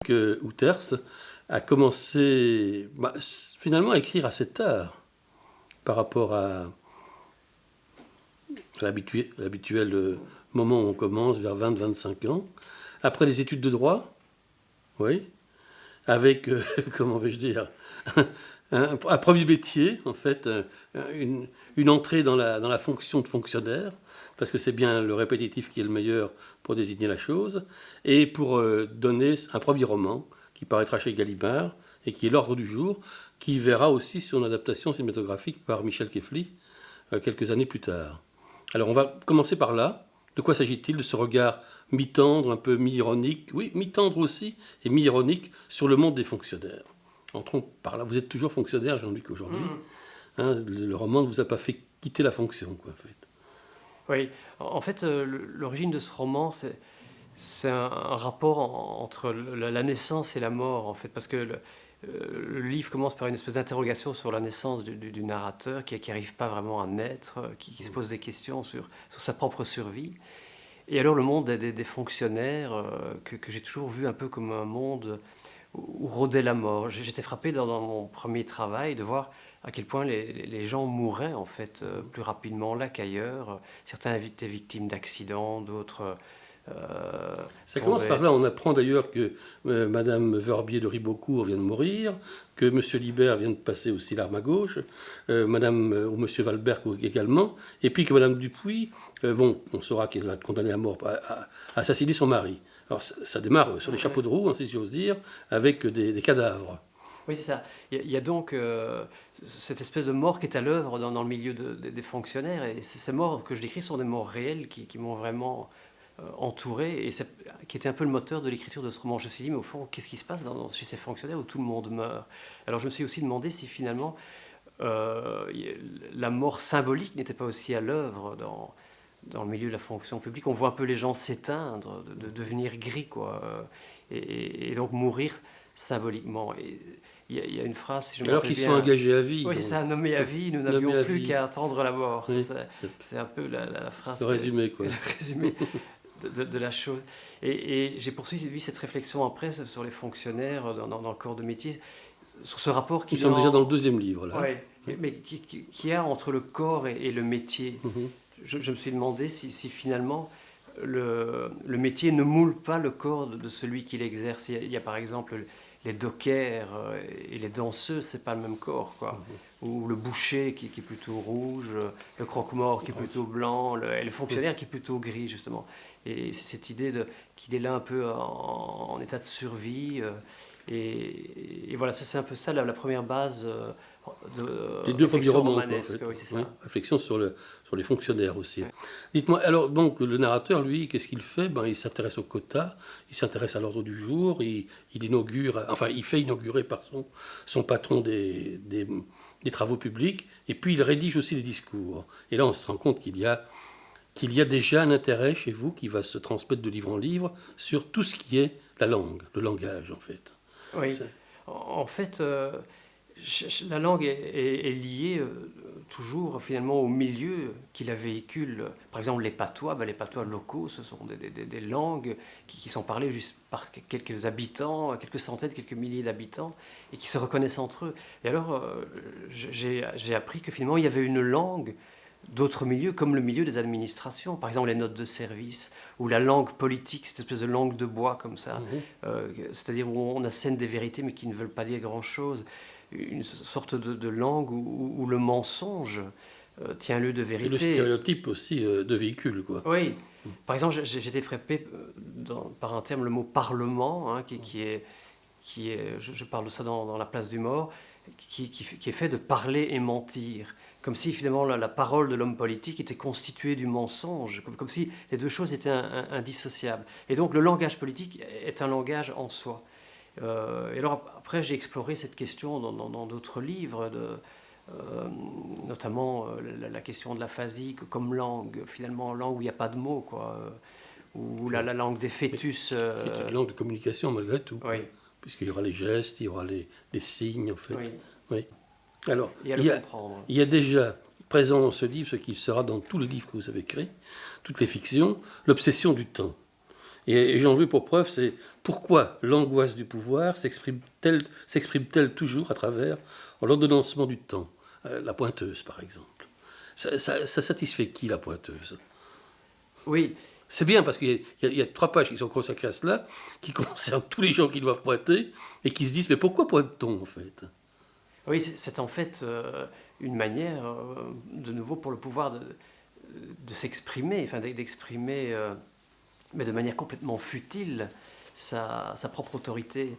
que Outers a commencé finalement à écrire assez tard par rapport à l'habituel moment où on commence, vers 20-25 ans, après les études de droit, oui, avec, comment vais-je dire, un premier métier, en fait, une entrée dans la fonction de fonctionnaire, parce que c'est bien le répétitif qui est le meilleur pour désigner la chose, et pour donner un premier roman qui paraîtra chez Gallimard, et qui est L'Ordre du jour, qui verra aussi son adaptation cinématographique par Michel Kefli quelques années plus tard. Alors on va commencer par là. De quoi s'agit-il? De ce regard mi-tendre, un peu mi-ironique, oui, mi-tendre aussi, et mi-ironique sur le monde des fonctionnaires. Entrons par là. Vous êtes toujours fonctionnaire, Jean-Luc, aujourd'hui. Le roman ne vous a pas fait quitter la fonction, quoi, en fait. Oui, en fait, l'origine de ce roman, c'est un rapport entre la naissance et la mort, en fait, parce que le livre commence par une espèce d'interrogation sur la naissance du narrateur qui n'arrive pas vraiment à naître, qui se pose des questions sur sa propre survie. Et alors le monde des fonctionnaires, que j'ai toujours vu un peu comme un monde où rôdait la mort. J'étais frappé dans mon premier travail de voir à quel point les gens mouraient en fait plus rapidement là qu'ailleurs. Certains étaient victimes d'accidents, d'autres Ça commence par là. On apprend d'ailleurs que Madame Verbier de Ribeaucourt vient de mourir, que Monsieur Libert vient de passer aussi l'arme à gauche, Madame ou Monsieur Valberg également, et puis que Madame Dupuis, on saura qu'elle va être condamnée à mort, à assassiner son mari. Alors ça démarre sur les chapeaux de roue, si j'ose dire, avec des cadavres. Oui, c'est ça. Il y a donc cette espèce de mort qui est à l'œuvre dans le milieu des fonctionnaires. Et ces morts que je décris sont des morts réelles qui m'ont vraiment entouré et qui était un peu le moteur de l'écriture de ce roman. Je me suis dit, mais au fond, qu'est-ce qui se passe chez ces fonctionnaires où tout le monde meurt? Alors je me suis aussi demandé si finalement la mort symbolique n'était pas aussi à l'œuvre dans le milieu de la fonction publique. On voit un peu les gens s'éteindre, de devenir gris, quoi, et donc mourir symboliquement. Et il y a une phrase, si je me alors rappelle qu'ils bien, sont engagés à vie. oui, c'est ça, nommés à vie, nous n'avions plus qu'à attendre la mort. Oui, c'est un peu la phrase. Le résumé, quoi. Le résumé de la chose. Et j'ai poursuivi cette réflexion après sur les fonctionnaires dans le corps de métier, sur ce rapport qui... Nous sommes déjà dans le deuxième livre, là. Ouais, mais qui a entre le corps et le métier. Je me suis demandé si finalement le métier ne moule pas le corps de celui qui l'exerce. Il y a par exemple les dockers et les danseuses, c'est pas le même corps, quoi. Ou le boucher qui est plutôt rouge, le croque-mort qui est plutôt blanc, et le fonctionnaire qui est plutôt gris, justement. Et c'est cette idée qu'il est là un peu en état de survie. Et voilà, c'est un peu ça la première base Les deux premiers romans, quoi, en fait. Oui, c'est ça. Oui, réflexion sur les fonctionnaires aussi. Ouais. Dites-moi, alors, donc, le narrateur, lui, qu'est-ce qu'il fait? Il s'intéresse au quota, il s'intéresse à l'ordre du jour, il inaugure, enfin, il fait inaugurer par son patron des travaux publics, et puis il rédige aussi les discours. Et là, on se rend compte qu'il y a déjà un intérêt chez vous qui va se transmettre de livre en livre sur tout ce qui est la langue, le langage, en fait. Oui, en fait, la langue est liée toujours finalement au milieu qui la véhicule. Par exemple, les patois locaux, ce sont des langues qui sont parlées juste par quelques habitants, quelques centaines, quelques milliers d'habitants, et qui se reconnaissent entre eux. Et alors, j'ai appris que finalement, il y avait une langue d'autres milieux, comme le milieu des administrations, par exemple les notes de service, ou la langue politique, cette espèce de langue de bois comme ça, c'est-à-dire où on assène des vérités mais qui ne veulent pas dire grand-chose, une sorte de langue où le mensonge tient lieu de vérité. Et le stéréotype aussi de véhicule, quoi. Oui, par exemple, j'étais frappé par un terme, le mot parlement, hein, qui est je parle de ça dans La place du mort, qui est fait de parler et mentir. Comme si finalement la parole de l'homme politique était constituée du mensonge, comme si les deux choses étaient indissociables. Et donc le langage politique est un langage en soi. Et alors après j'ai exploré cette question dans d'autres livres, notamment la question de l'aphasie comme langue, finalement langue où il n'y a pas de mots, quoi, ou la langue des fœtus. C'est une langue de communication malgré tout. Oui. Puisqu'il y aura les gestes, il y aura les signes, en fait. Oui. Alors, il y a déjà présent dans ce livre, ce qui sera dans tous les livres que vous avez écrits, toutes les fictions, l'obsession du temps. Et j'en veux pour preuve, c'est Pourquoi l'angoisse du pouvoir s'exprime-t-elle toujours à travers l'ordonnancement du temps? La pointeuse, par exemple. Ça satisfait qui, la pointeuse? Oui. C'est bien parce qu'il y a 3 pages qui sont consacrées à cela, qui concernent tous les gens qui doivent pointer, et qui se disent, mais pourquoi pointe-t-on, en fait? Oui, c'est en fait une manière, de nouveau, pour le pouvoir de s'exprimer, enfin d'exprimer, mais de manière complètement futile, sa propre autorité.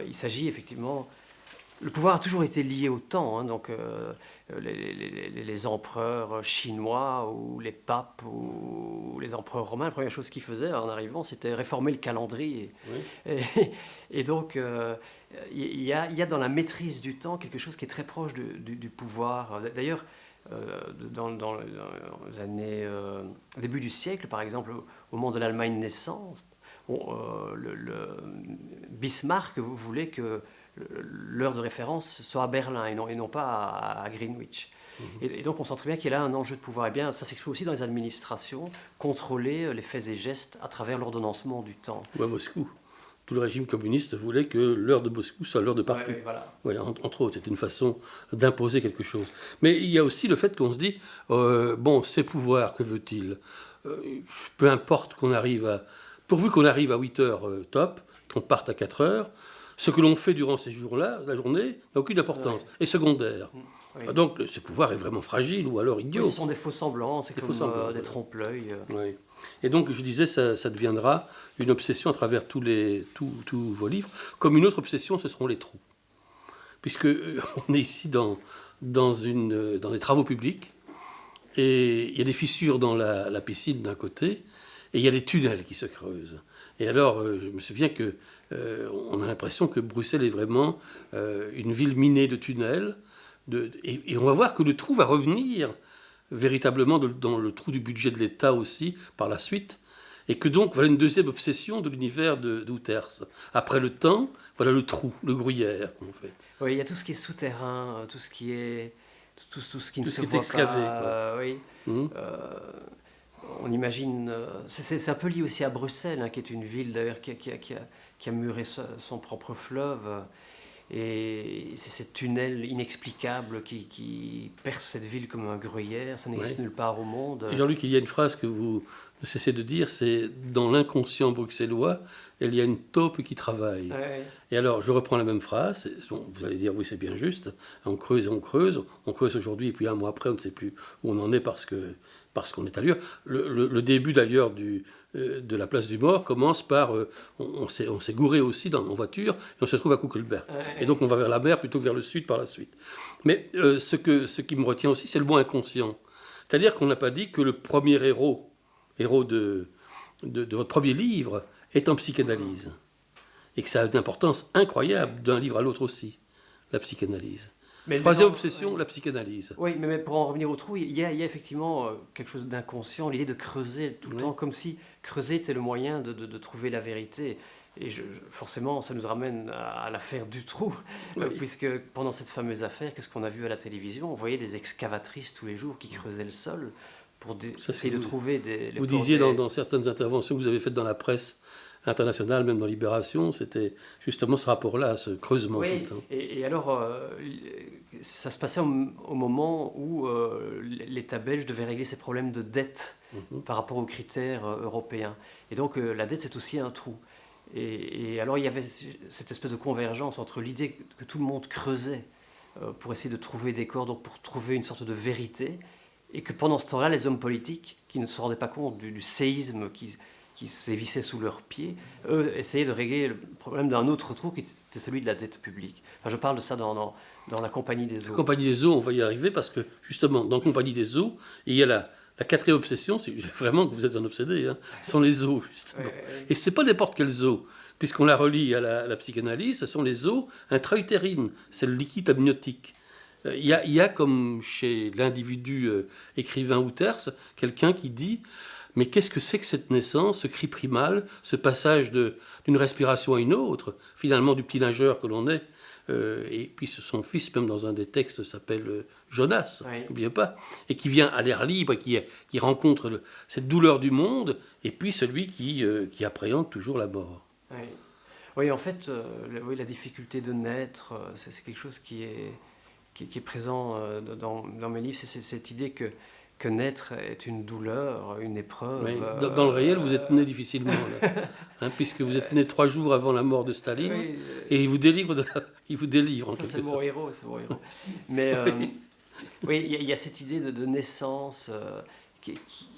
Il s'agit effectivement... Le pouvoir a toujours été lié au temps, hein, donc les empereurs chinois ou les papes ou les empereurs romains, la première chose qu'ils faisaient en arrivant, c'était réformer le calendrier. Oui. Et donc, il y a dans la maîtrise du temps quelque chose qui est très proche du pouvoir. D'ailleurs, dans les années, au début du siècle, par exemple, au moment de l'Allemagne naissante, Bismarck voulait que l'heure de référence soit à Berlin et non pas à Greenwich. Et donc on sent très bien qu'il y a là un enjeu de pouvoir. Et bien ça s'exprime aussi dans les administrations, contrôler les faits et gestes à travers l'ordonnancement du temps. Ou à Moscou. Tout le régime communiste voulait que l'heure de Moscou soit l'heure de partout. Ouais, voilà. Ouais, entre autres, c'est une façon d'imposer quelque chose. Mais il y a aussi le fait qu'on se dit, bon, ces pouvoirs, que veut-il? Peu importe qu'on arrive à... Pourvu qu'on arrive à 8 heures top, qu'on parte à 4 heures, ce que l'on fait durant ces jours-là, la journée, n'a aucune importance, est secondaire. Oui. Donc ce pouvoir est vraiment fragile ou alors idiot. Oui, ce sont des faux semblants, c'est comme des trompe-l'œil. Oui. Et donc je disais, ça deviendra une obsession à travers tous vos livres. Comme une autre obsession, ce seront les trous. Puisque on est ici dans des travaux publics, et il y a des fissures dans la piscine d'un côté, et il y a des tunnels qui se creusent. Et alors, je me souviens que on a l'impression que Bruxelles est vraiment une ville minée de tunnels, et on va voir que le trou va revenir véritablement dans le trou du budget de l'État aussi par la suite, et que donc voilà une deuxième obsession de l'univers d'Outers. Après le temps, voilà le trou, le gruyère, en fait. Oui, il y a tout ce qui est souterrain, tout ce qui est tout ce qui ne se est voit excavé, pas. Oui. On imagine, c'est un peu lié aussi à Bruxelles, hein, qui est une ville d'ailleurs qui a muré son propre fleuve. Et c'est ces tunnels inexplicables qui percent cette ville comme un gruyère. Ça n'existe nulle part au monde. Jean-Luc, il y a une phrase que vous ne cessez de dire, c'est « Dans l'inconscient bruxellois, il y a une taupe qui travaille ». Et alors, je reprends la même phrase. Vous allez dire « Oui, c'est bien juste. On creuse et on creuse. On creuse aujourd'hui, et puis un mois après, on ne sait plus où on en est parce qu'on est ailleurs. » Le début, d'ailleurs, de la place du Mort commence par on s'est gouré aussi en voiture et on se trouve à Kuckelberg. Et donc on va vers la mer plutôt que vers le sud par la suite. Mais ce qui me retient aussi, c'est le mot inconscient. C'est-à-dire qu'on n'a pas dit que le premier héros de votre premier livre est en psychanalyse. Et que ça a une importance incroyable d'un livre à l'autre aussi, la psychanalyse. Troisième obsession, la psychanalyse. Oui, mais pour en revenir au trou, il y a effectivement quelque chose d'inconscient, l'idée de creuser tout le temps, comme si creuser était le moyen de trouver la vérité. Et forcément, ça nous ramène à l'affaire du trou, puisque pendant cette fameuse affaire, qu'est-ce qu'on a vu à la télévision? On voyait des excavatrices tous les jours qui creusaient le sol pour essayer de trouver les Vous disiez dans certaines interventions que vous avez faites dans la presse internationale, même dans Libération, c'était justement ce rapport-là, ce creusement tout le temps. Et alors, ça se passait au moment où l'État belge devait régler ses problèmes de dette par rapport aux critères européens. Et donc, la dette, c'est aussi un trou. Et alors, il y avait cette espèce de convergence entre l'idée que tout le monde creusait pour essayer de trouver des corps, donc pour trouver une sorte de vérité, et que pendant ce temps-là, les hommes politiques, qui ne se rendaient pas compte du séisme qui sévissait sous leurs pieds, eux essayaient de régler le problème d'un autre trou qui était celui de la dette publique. Enfin, je parle de ça dans la Compagnie des eaux. La Compagnie des eaux, on va y arriver parce que justement, dans la Compagnie des eaux, il y a la quatrième obsession, c'est vraiment que vous êtes un obsédé, hein, sont les eaux, justement. Et ce n'est pas n'importe quelles eaux, puisqu'on la relie à la psychanalyse, ce sont les eaux intra-utérines, c'est le liquide amniotique. Il y a comme chez l'individu écrivain Outers, quelqu'un qui dit « Mais qu'est-ce que c'est que cette naissance, ce cri primal, ce passage d'une respiration à une autre, finalement du petit nageur que l'on est ?» Et puis son fils, même dans un des textes, s'appelle Jonas, n'oubliez pas, et qui vient à l'air libre, qui rencontre cette douleur du monde, et puis celui qui appréhende toujours la mort. Oui, en fait, oui, la difficulté de naître, c'est quelque chose qui est présent dans mes livres. C'est cette idée que naître est une douleur, une épreuve. Oui. Dans le réel, vous êtes né difficilement, là, hein, puisque vous êtes né 3 jours avant la mort de Staline, Oui, et il vous délivre, il vous délivre en ça c'est quelque mon sorte. héros, c'est mon héros. Mais oui, il y a cette idée de naissance.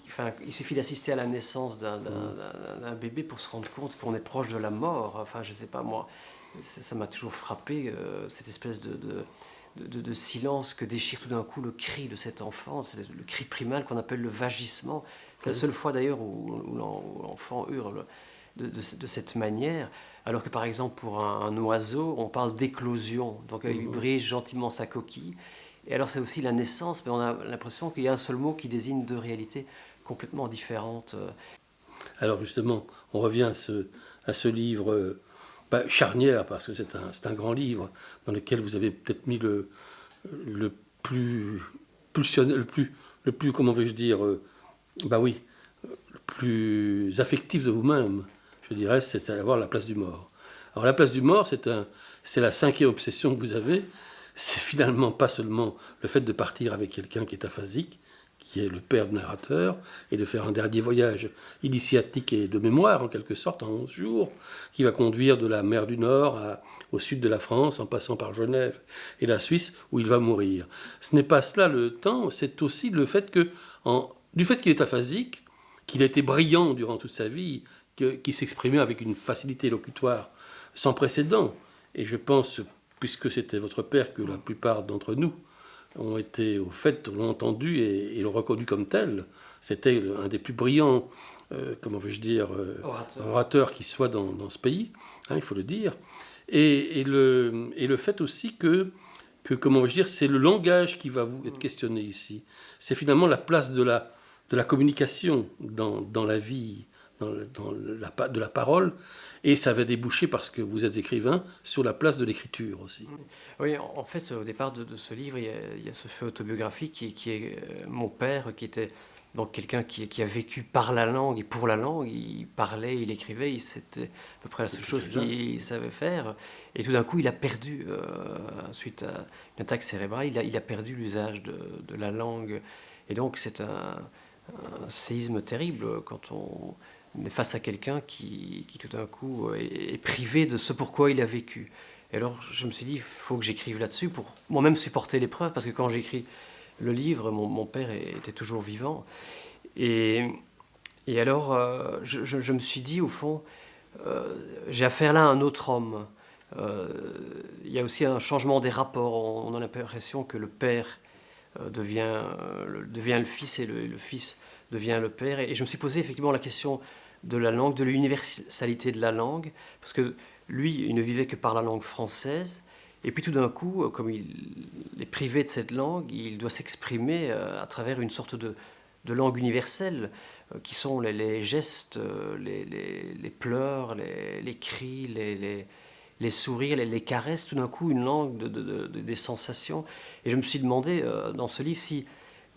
Enfin, il suffit d'assister à la naissance d'un bébé pour se rendre compte qu'on est proche de la mort. Enfin, je sais pas, moi, ça m'a toujours frappé, cette espèce de silence que déchire tout d'un coup le cri de cet enfant, c'est le cri primal qu'on appelle le vagissement. C'est la seule fois d'ailleurs où l'enfant hurle de cette manière, alors que par exemple pour un oiseau, on parle d'éclosion, donc il brise gentiment sa coquille. Et alors c'est aussi la naissance, mais on a l'impression qu'il y a un seul mot qui désigne deux réalités complètement différentes. Alors justement, on revient à ce livre charnière, parce que c'est un grand livre dans lequel vous avez peut-être mis le plus pulsionnel, le plus comment vais-je dire, bah oui, le plus affectif de vous-même, je dirais, c'est avoir la place du mort. Alors la place du mort, c'est la cinquième obsession que vous avez. C'est finalement pas seulement le fait de partir avec quelqu'un qui est aphasique, qui est le père du narrateur, et de faire un dernier voyage initiatique et de mémoire, en quelque sorte, en 11 jours, qui va conduire de la mer du Nord au sud de la France, en passant par Genève et la Suisse, où il va mourir. Ce n'est pas cela le temps, c'est aussi le fait que, du fait qu'il est aphasique, qu'il a été brillant durant toute sa vie, qu'il s'exprimait avec une facilité locutoire sans précédent. Et je pense, puisque c'était votre père, que la plupart d'entre nous ont été au fait, l'ont entendu et l'ont reconnu comme tel. C'était un des plus brillants, comment vais-je dire, orateurs qui soit dans ce pays, hein, il faut le dire. Et le fait aussi que comment vais-je dire, c'est le langage qui va vous être questionné ici. C'est finalement la place de la communication dans la vie, de la parole, et ça va déboucher, parce que vous êtes écrivain, sur la place de l'écriture aussi. Oui, en fait, au départ de ce livre, il y a ce fait autobiographique qui est mon père, qui était donc quelqu'un qui a vécu par la langue et pour la langue. Il parlait, il écrivait, c'était à peu près la seule chose qu'il savait faire. Et tout d'un coup, il a perdu, suite à une attaque cérébrale, il a perdu l'usage de la langue. Et donc, c'est un séisme terrible quand on est face à quelqu'un qui tout d'un coup est privé de ce pourquoi il a vécu. Et alors je me suis dit, il faut que j'écrive là-dessus pour moi-même supporter l'épreuve, parce que quand j'écris le livre, mon père était toujours vivant. Et, et alors je me suis dit, au fond, j'ai affaire là à un autre homme. Il y a aussi un changement des rapports. On a l'impression que le père devient le fils, et le fils devient le père. Et je me suis posé effectivement la question de la langue, de l'universalité de la langue, parce que lui, il ne vivait que par la langue française, et puis tout d'un coup, comme il est privé de cette langue, il doit s'exprimer à travers une sorte de langue universelle, qui sont les gestes, les pleurs, les cris, les sourires, les caresses, tout d'un coup une langue des sensations. Et je me suis demandé dans ce livre si,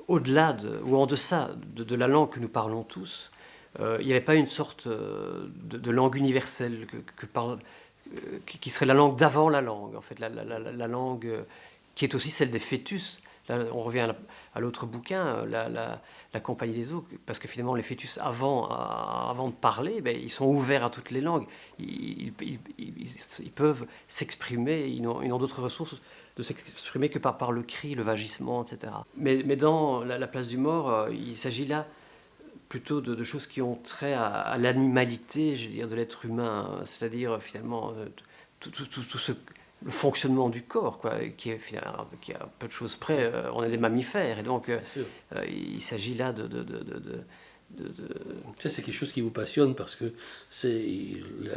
au-delà ou en deçà de la langue que nous parlons tous, il n'y avait pas une sorte de langue universelle qui serait la langue d'avant la langue, en fait, la langue qui est aussi celle des fœtus. Là, on revient à l'autre bouquin, la Compagnie des eaux, parce que finalement les fœtus, avant de parler, ben, ils sont ouverts à toutes les langues. Ils peuvent s'exprimer, ils n'ont d'autres ressources de s'exprimer que par le cri, le vagissement, etc. Mais dans la place du mort, il s'agit là plutôt de choses qui ont trait à l'animalité, je veux dire, de l'être humain, c'est-à-dire finalement tout le fonctionnement du corps, quoi, qui est à peu de choses près, on est des mammifères, et donc il s'agit là Ça, c'est quelque chose qui vous passionne, parce que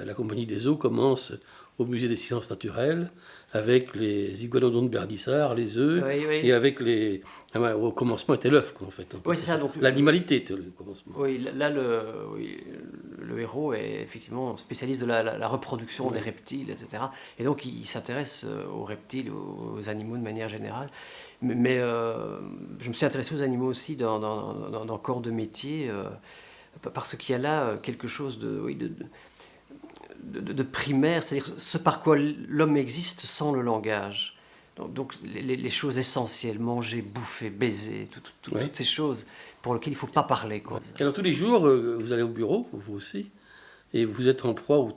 la Compagnie des eaux commence au Musée des sciences naturelles avec les iguanodons de Bernissart, les œufs, oui, oui. et avec au commencement était l'œuf, quoi, en fait. Oui, c'est ça. Donc, l'animalité était le commencement. Oui, là, le héros est effectivement spécialiste de la reproduction des reptiles, etc. Et donc, il s'intéresse aux reptiles, aux animaux de manière générale. Mais je me suis intéressé aux animaux aussi dans Corps de métier, parce qu'il y a là quelque chose de primaire, c'est-à-dire ce par quoi l'homme existe sans le langage. Donc les choses essentielles, manger, bouffer, baiser, Ouais. toutes ces choses pour lesquelles il ne faut pas parler, quoi. Alors tous les jours, vous allez au bureau, vous aussi, et vous êtes en proie au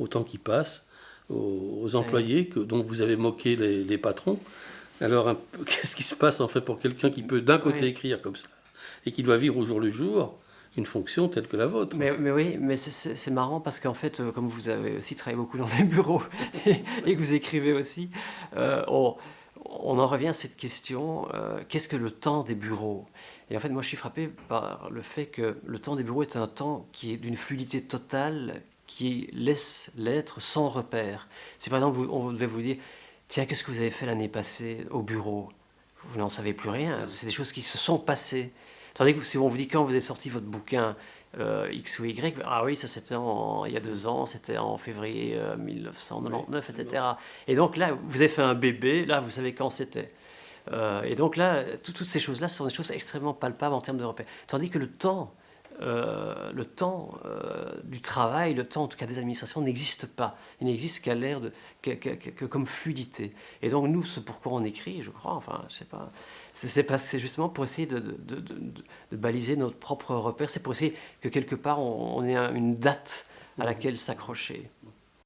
temps qui passe, aux employés dont vous avez moqué les patrons. Alors, qu'est-ce qui se passe en fait pour quelqu'un qui peut d'un côté Oui. écrire comme ça et qui doit vivre au jour le jour une fonction telle que la vôtre? Mais oui, mais c'est marrant parce qu'en fait, comme vous avez aussi travaillé beaucoup dans des bureaux et que vous écrivez aussi, on en revient à cette question, qu'est-ce que le temps des bureaux? Et en fait, moi, je suis frappé par le fait que le temps des bureaux est un temps qui est d'une fluidité totale, qui laisse l'être sans repère. Si par exemple, on devait vous dire, tiens, qu'est-ce que vous avez fait l'année passée au bureau? Vous n'en savez plus rien, c'est des choses qui se sont passées. Tandis que si on vous dit quand vous avez sorti votre bouquin X ou Y, ah oui, ça c'était il y a 2 ans, c'était en février 1999, etc. Et donc là, vous avez fait un bébé, là vous savez quand c'était. Et donc là, toutes ces choses-là sont des choses extrêmement palpables en termes de repères. Tandis que le temps du travail, le temps en tout cas des administrations n'existe pas. Il n'existe qu'à l'air que comme fluidité. Et donc nous, ce pourquoi on écrit, je crois, enfin, je sais pas, c'est justement pour essayer de baliser notre propre repère. C'est pour essayer que quelque part on ait une date à laquelle s'accrocher.